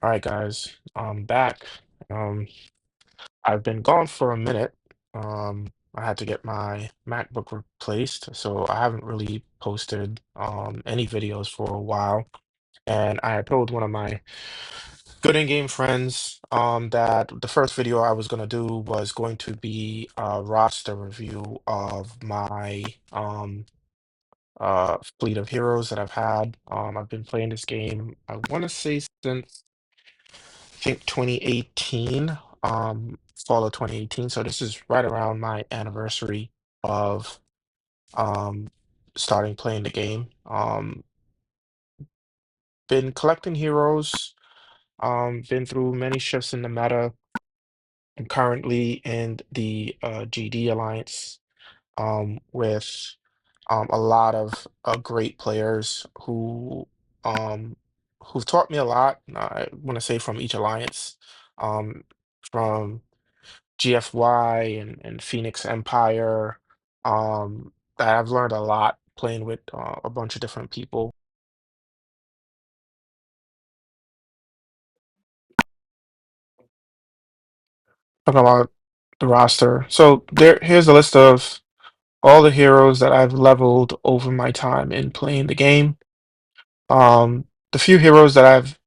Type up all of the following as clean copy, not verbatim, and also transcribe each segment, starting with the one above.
All right, guys, I'm back. Um, I've been gone for a minute. I had to get my MacBook replaced, so I haven't really posted any videos for a while. And I had told one of my good in-game friends that the first video I was gonna do was going to be a roster review of my fleet of heroes that I've had. I've been playing this game, I want to say since think 2018, fall of 2018. So this is right around my anniversary of um starting playing the game. Been collecting heroes, been through many shifts in the meta. I'm currently in the GD Alliance with a lot of great players um who've taught me a lot. I want to say from each alliance, from GFY and Phoenix Empire. That I've learned a lot playing with a bunch of different people. Talking about the roster. So here's a list of all the heroes that I've leveled over my time in playing the game. The few heroes that I've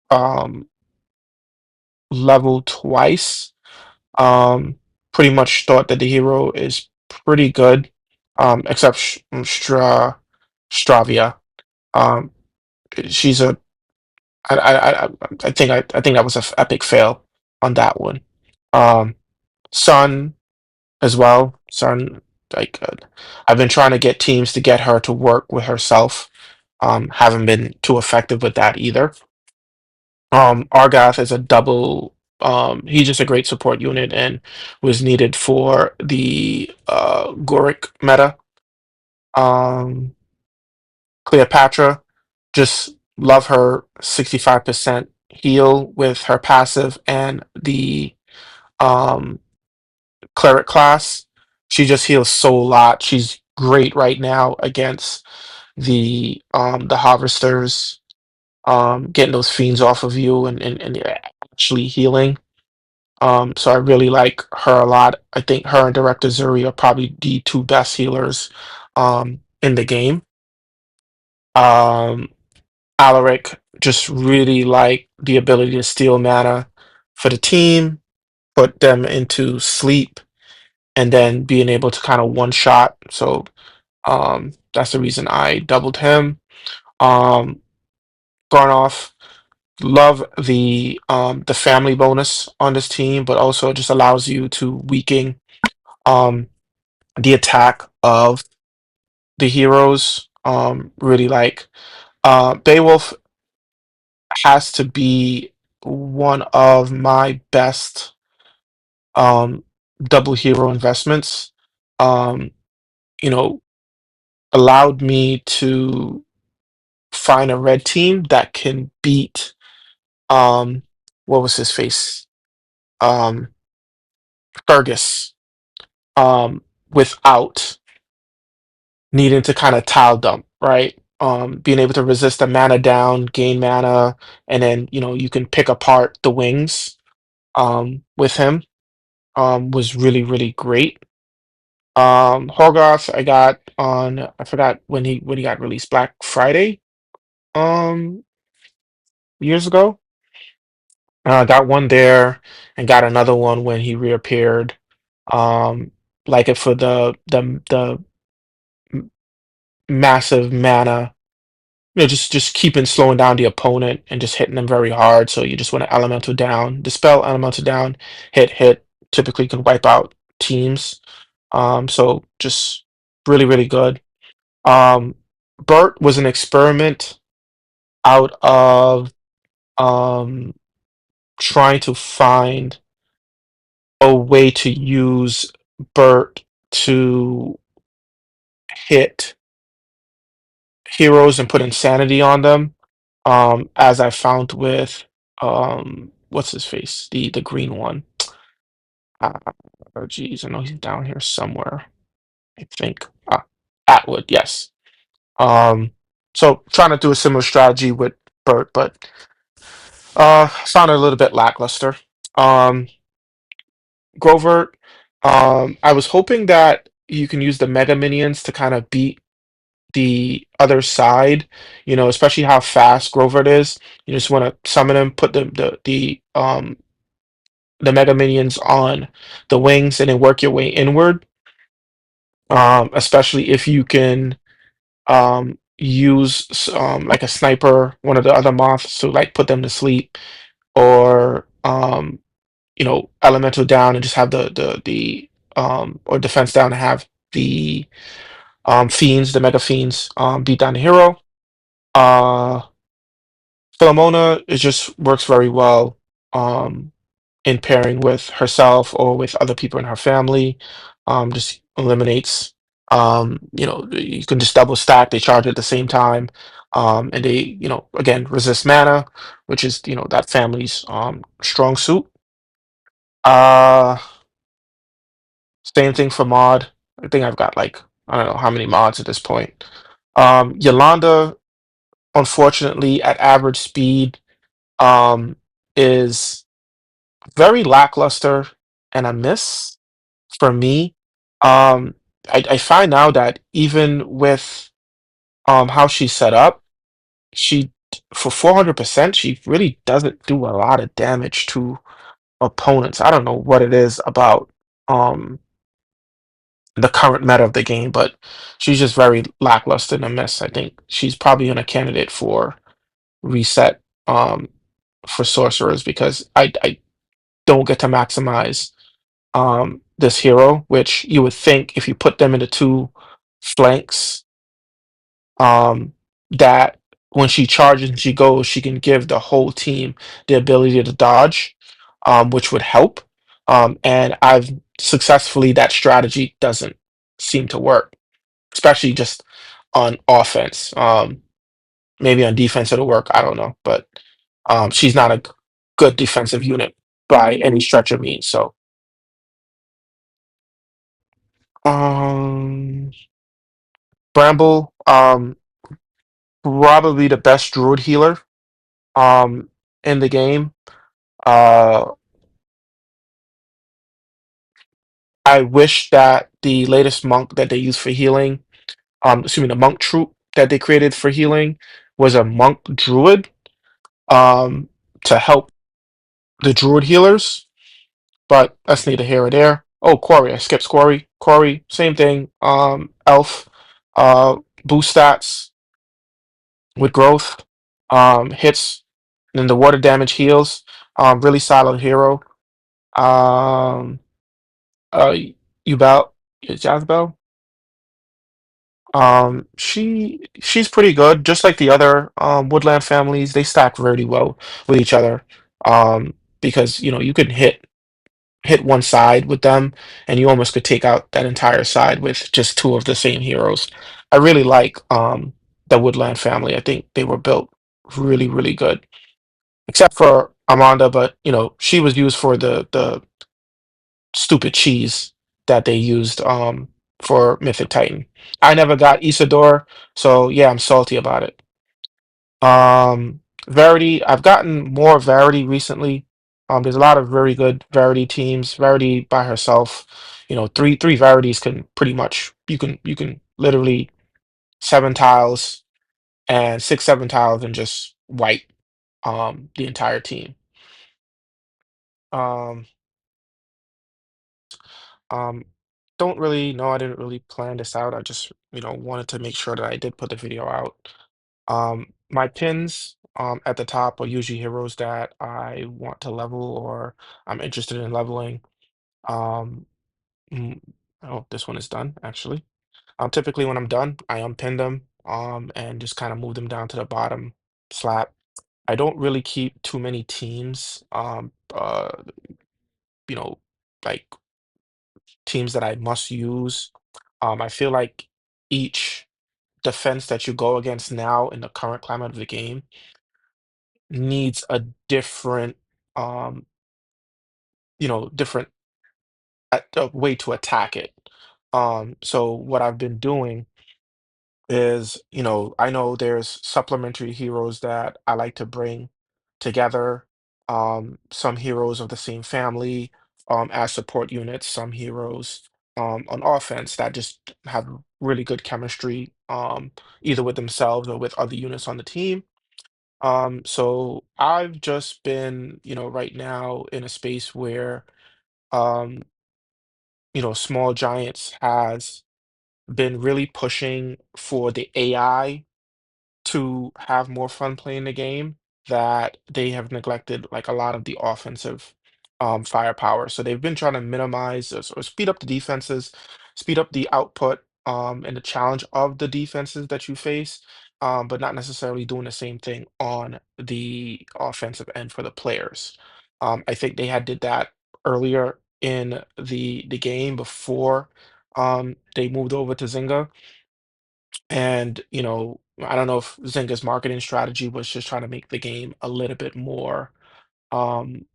um, leveled twice, um, pretty much thought that the hero is pretty good, except Stravia. Um, she's a I think that was an epic fail on that one. Um, Sun as well. Sun, like I've been trying to get teams to get her to work with herself. Haven't been too effective with that either. Argath is a double. He's just a great support unit and was needed for the Goric meta. Um, Cleopatra, just love her 65% heal with her passive and the um cleric class. She just heals so a lot. She's great right now against the harvesters, getting those fiends off of you and actually healing. So I really like her a lot. I think her and Director Zuri are probably the two best healers in the game. Um Alaric just really like the ability to steal mana for the team, put them into sleep, and then being able to kind of one shot. So that's the reason I doubled him. Um, Garnoff, love the family bonus on this team, but also it just allows you to weaken um the attack of the heroes. Really like Beowulf has to be one of my best um, double hero investments. Um, you know, allowed me to find a red team that can beat what was his face? Um, Fergus, without needing to kind of tile dump, right? Being able to resist the mana down, gain mana, and then you can pick apart the wings with him was really, really great. Horgoth I got on I forgot when he got released, Black Friday, um, years ago. Got one there and got another one when he reappeared. Like it for the massive mana, just keeping slowing down the opponent and just hitting them very hard. So you just want to elemental down, dispel elemental down, hit. Typically can wipe out teams. So just really, really good. Um, Bert was an experiment out of um, trying to find a way to use Bert to hit heroes and put insanity on them. As I found with what's his face? The green one. Uh, oh geez, I know he's down here somewhere. I think. Atwood, yes. Um, so trying to do a similar strategy with expert, but found it a little bit lackluster. Um, Grover, I was hoping that you can use the Mega Minions to kind of beat the other side, especially how fast Grover is. You just want to summon him, put the Mega Minions on the wings, and then work your way inward. Especially if you can use like a sniper, one of the other moths to like put them to sleep, or elemental down and just have the or defense down and have the fiends, the mega fiends, beat down the hero. Uh Philomona, it just works very well um in pairing with herself or with other people in her family. Just eliminates you can just double stack, they charge at the same time. And they, again, resist mana, which is, that family's strong suit. Uh Same thing for mod. I think I've got like, I don't know how many mods at this point. Yolanda, unfortunately, at average speed, um, is very lackluster and a miss for me. Um, I find now that even with how she's set up, she for 400%, she really doesn't do a lot of damage to opponents. I don't know what it is about um the current meta of the game, but she's just very lackluster and a miss. I think she's probably a candidate for reset for sorcerers because I don't get to maximize this hero, which you would think if you put them into two flanks, um, that when she charges and she goes, she can give the whole team the ability to dodge, which would help. And I've successfully, that strategy doesn't seem to work, especially just on offense. Maybe on defense it'll work. I don't know, but she's not a good defensive unit by any stretch of means. So, um, Bramble, probably the best druid healer um in the game. Uh, I wish that the latest monk that they use for healing, excuse me, the monk troop that they created for healing was a monk druid um to help the druid healers, but that's neither here or there. Oh, Quarry, I skipped Quarry. Quarry, same thing. Elf, boost stats with growth, hits, and then the water damage heals. Really solid hero. Um, uh, Ubel, Jazbel. She's pretty good, just like the other woodland families. They stack really well with each other. Because you can hit one side with them, and you almost could take out that entire side with just two of the same heroes. I really like the Woodland family. I think they were built really, really good, except for Amanda, but she was used for the stupid cheese that they used for Mythic Titan. I never got Isidore, so yeah, I'm salty about it. Verity, I've gotten more Verity recently. There's a lot of very good Verity teams. Verity by herself, three Verities can pretty much you can literally 7 tiles and 6, 7 tiles and just wipe the entire team. Um um don't really know. I didn't really plan this out. I just wanted to make sure that I did put the video out. My pins at the top are usually heroes that I want to level or I'm interested in leveling. Um, mm, oh, this one is done actually. Typically when I'm done, I unpin them and just kind of move them down to the bottom slab. I don't really keep too many teams, you know, like teams that I must use. I feel like each defense that you go against now in the current climate of the game needs a different um different way to attack it. So what I've been doing is, I know there's supplementary heroes that I like to bring together. Some heroes of the same family as support units, some heroes on offense that just have really good chemistry, either with themselves or with other units on the team. So I've just been, right now in a space where, um, Small Giants has been really pushing for the AI to have more fun playing the game, that they have neglected like a lot of the offensive firepower. So they've been trying to minimize or speed up the defenses, speed up the output and the challenge of the defenses that you face, but not necessarily doing the same thing on the offensive end for the players. I think they had did that earlier in the game before they moved over to Zynga, and, I don't know if Zynga's marketing strategy was just trying to make the game a little bit um,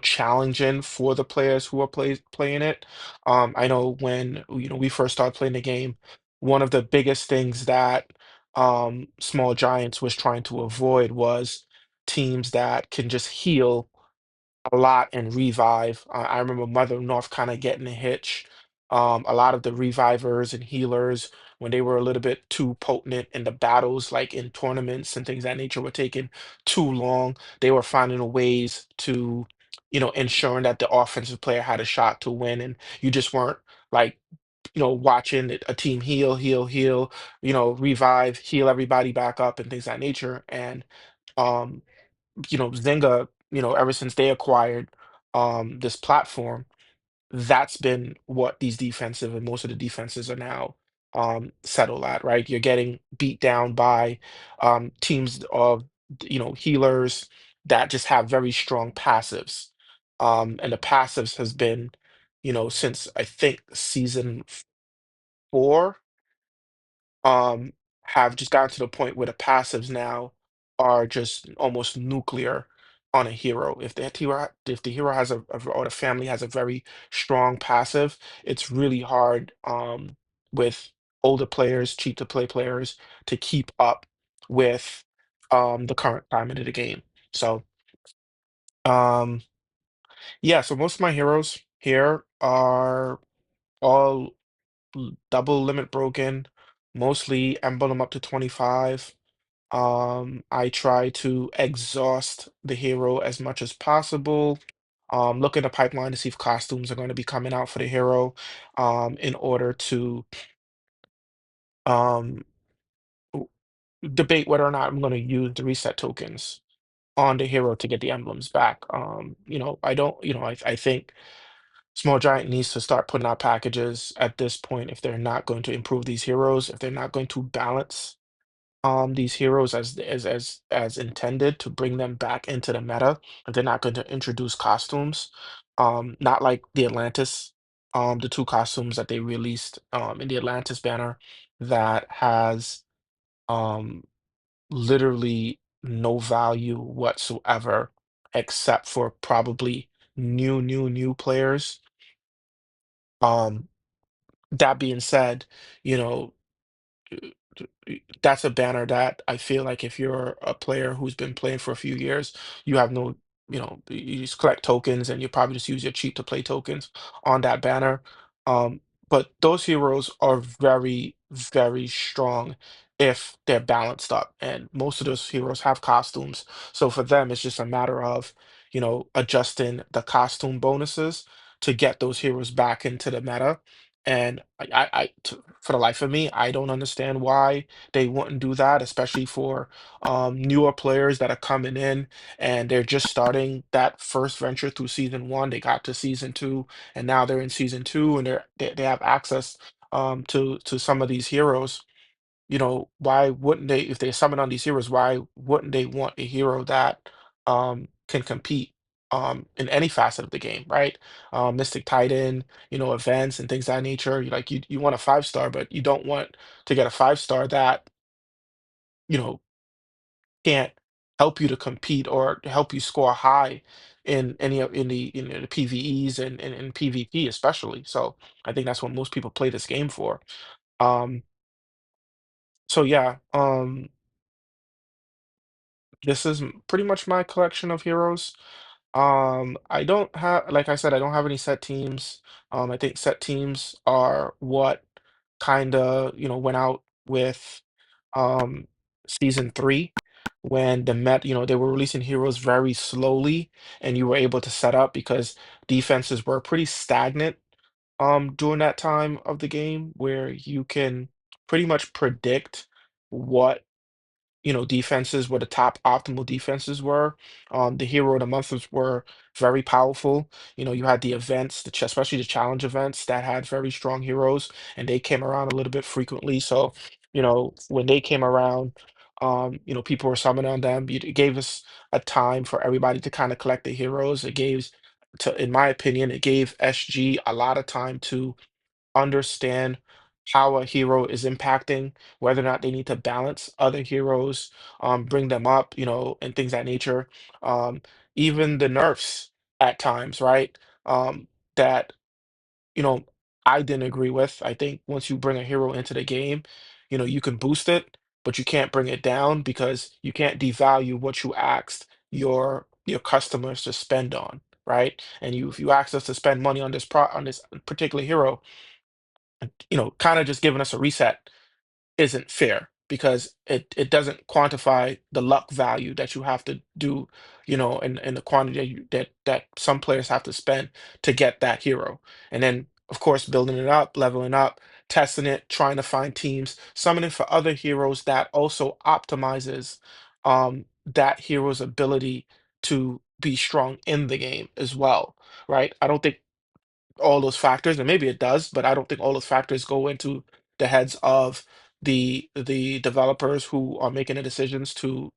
challenging for the players who are playing it. I know when, we first started playing the game, one of the biggest things that Small Giants was trying to avoid was teams that can just heal a lot in Revive. I remember Mother North kind of getting a hitch. A lot of the revivers and healers, when they were a little bit too potent in the battles, like in tournaments and things of that nature, were taking too long. They were finding ways to, ensuring that the offensive player had a shot to win, and you just weren't like, watching a team heal, heal, heal, revive, heal everybody back up, and things of that nature. And um, Zynga, ever since they acquired this platform, that's been what these defensive and most of the defenses are now settled at, right? You're getting beat down by teams of healers that just have very strong passives. And the passives has been, since I think season 4, um, have just gotten to the point where the passives now are just almost nuclear on a hero. If the hero has or the family has a very strong passive, it's really hard with older players, cheap to play players, to keep up with the current climate of the game. So um, yeah, so most of my heroes here are all double limit broken, mostly emblem up to 25. I try to exhaust the hero as much as possible. Look in the pipeline to see if costumes are going to be coming out for the hero, in order to um, w- debate whether or not I'm going to use the reset tokens on the hero to get the emblems back. I don't, I think Small Giant needs to start putting out packages at this point if they're not going to improve these heroes, if they're not going to balance these heroes as intended to bring them back into the meta, if they're not going to introduce costumes, not like the Atlantis, the two costumes that they released in the Atlantis banner that has um literally no value whatsoever except for probably new players. um that being said, you know that's a banner that I feel like if you're a player who's been playing for a few years, you have no, you just collect tokens and you probably just use your cheap to play tokens on that banner. Um, but those heroes are very, very strong if they're balanced up, and most of those heroes have costumes. So for them, it's just a matter of, adjusting the costume bonuses to get those heroes back into the meta. And for the life of me, I don't understand why they wouldn't do that, especially for newer players that are coming in and they're just starting that first venture through season 1. They got to season 2, and now they're in season 2, and they have access to some of these heroes. Why wouldn't they, if they summon on these heroes, why wouldn't they want a hero that can compete in any facet of the game, right? Mystic Titan, events and things of that nature. You want a 5-star, but you don't want to get a 5-star that, you know, can't. help you to compete or help you score high in any of in the PvEs and PvP especially. So I think that's what most people play this game for. Um, so yeah, this is pretty much my collection of heroes. I don't have, like I said, I don't have any set teams. I think set teams are what kind of, went out with um season three when they were releasing heroes very slowly and you were able to set up because defenses were pretty stagnant during that time of the game where you can pretty much predict what defenses, what the top optimal defenses were. The hero of the months were very powerful. You had the events, especially the challenge events that had very strong heroes, and they came around a little bit frequently. So, when they came around, people were summoning on them. It gave us a time for everybody to kind of collect the heroes. In my opinion, it gave SG a lot of time to understand how a hero is impacting, whether or not they need to balance other heroes, bring them up, and things that nature. Um, Even the nerfs at times, right? That you know, I didn't agree with. I think once you bring a hero into the game, you can boost it, but you can't bring it down because you can't devalue what you asked your customers to spend on, right? And if you ask us to spend money on this particular hero, kind of just giving us a reset isn't fair because it doesn't quantify the luck value that you have to do, and the quantity that some players have to spend to get that hero. And then, of course, building it up, leveling up, testing it, trying to find teams, summoning for other heroes that also optimizes that hero's ability to be strong in the game as well, right? I don't think all those factors, and maybe it does, but I don't think all those factors go into the heads of the developers who are making the decisions to,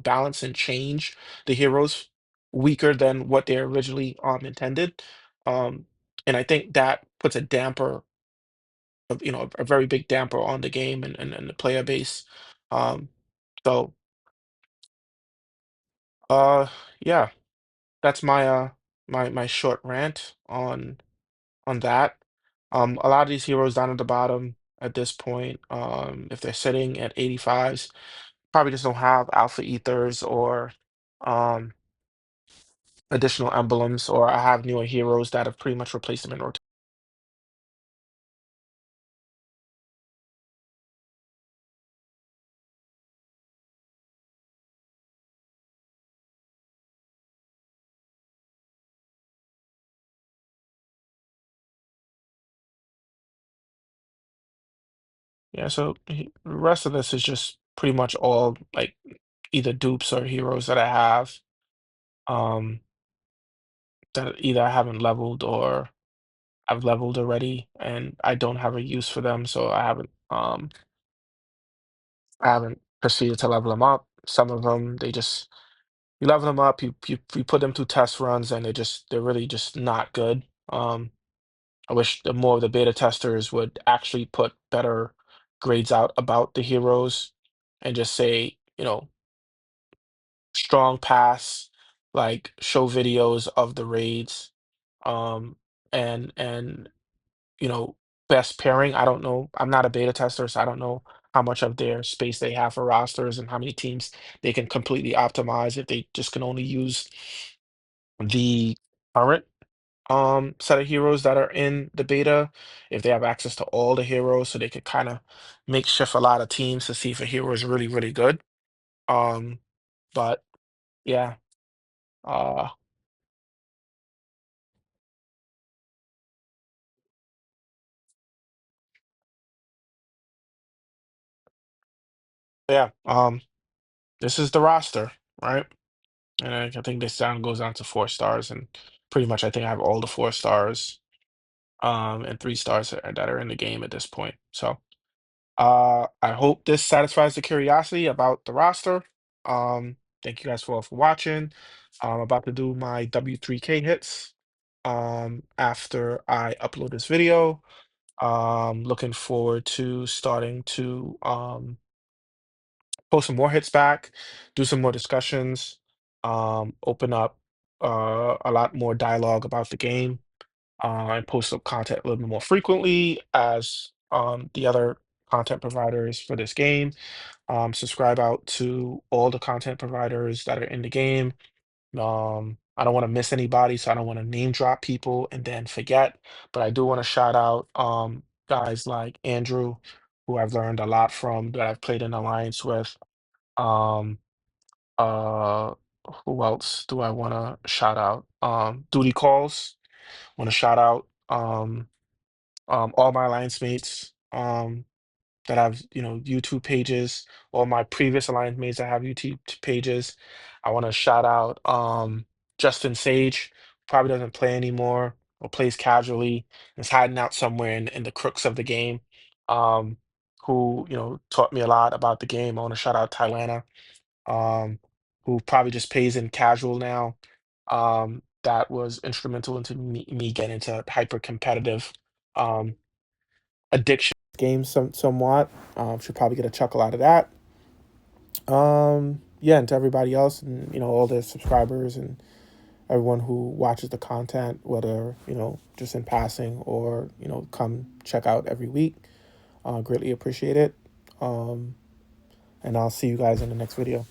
balance and change the heroes weaker than what they originally intended. Um, and I think that puts a damper a very big damper on the game and the player base. Um, so uh yeah, that's my short rant on that. A lot of these heroes down at the bottom at this point, if they're sitting at 85s, probably just don't have alpha ethers or um, additional emblems, or I have newer heroes that have pretty much replaced them in rotation. Yeah, so the rest of this is just pretty much all like either dupes or heroes that I have um, that either I haven't leveled or I've leveled already, and I don't have a use for them, so I haven't proceeded to level them up. Some of them, they just you level them up, you put them through test runs, and they're really just not good. I wish the more of the beta testers would actually put better grades out about the heroes and just say, strong pass, like show videos of the raids, um, and you know, best pairing. I don't know. I'm not a beta tester, so I don't know how much of their space they have for rosters and how many teams they can completely optimize if they just can only use the current set of heroes that are in the beta, if they have access to all the heroes, so they could kind of make shift a lot of teams to see if a hero is really, really good. Um, but yeah, uh, yeah, this is the roster, right? And I think this down goes down to 4 stars, and pretty much I think I have all the 4 stars, and 3 stars that are in the game at this point. So, I hope this satisfies the curiosity about the roster. Thank you guys for watching. I'm about to do my W3K hits, after I upload this video. Looking forward to starting to, post some more hits back, do some more discussions, open up a lot more dialogue about the game, and post up content a little bit more frequently as the other content providers for this game. Subscribe out to all the content providers that are in the game. I don't want to miss anybody, so I don't want to name drop people and then forget. But I do want to shout out guys like Andrew, who I've learned a lot from, that I've played in alliance with. Um, uh, who else do I want to shout out? Duty Calls. Want to shout out all my alliance mates. That have, YouTube pages, or my previous alliance mates that have YouTube pages. I want to shout out Justin Sage, probably doesn't play anymore or plays casually, is hiding out somewhere in the crooks of the game. Um, who, taught me a lot about the game. I want to shout out Tylana, um, who probably just plays in casual now. That was instrumental into me getting into hyper competitive. Um, addiction game somewhat. Should probably get a chuckle out of that. Yeah, and to everybody else, and all the subscribers and everyone who watches the content, whether just in passing or come check out every week. Greatly appreciate it. And I'll see you guys in the next video.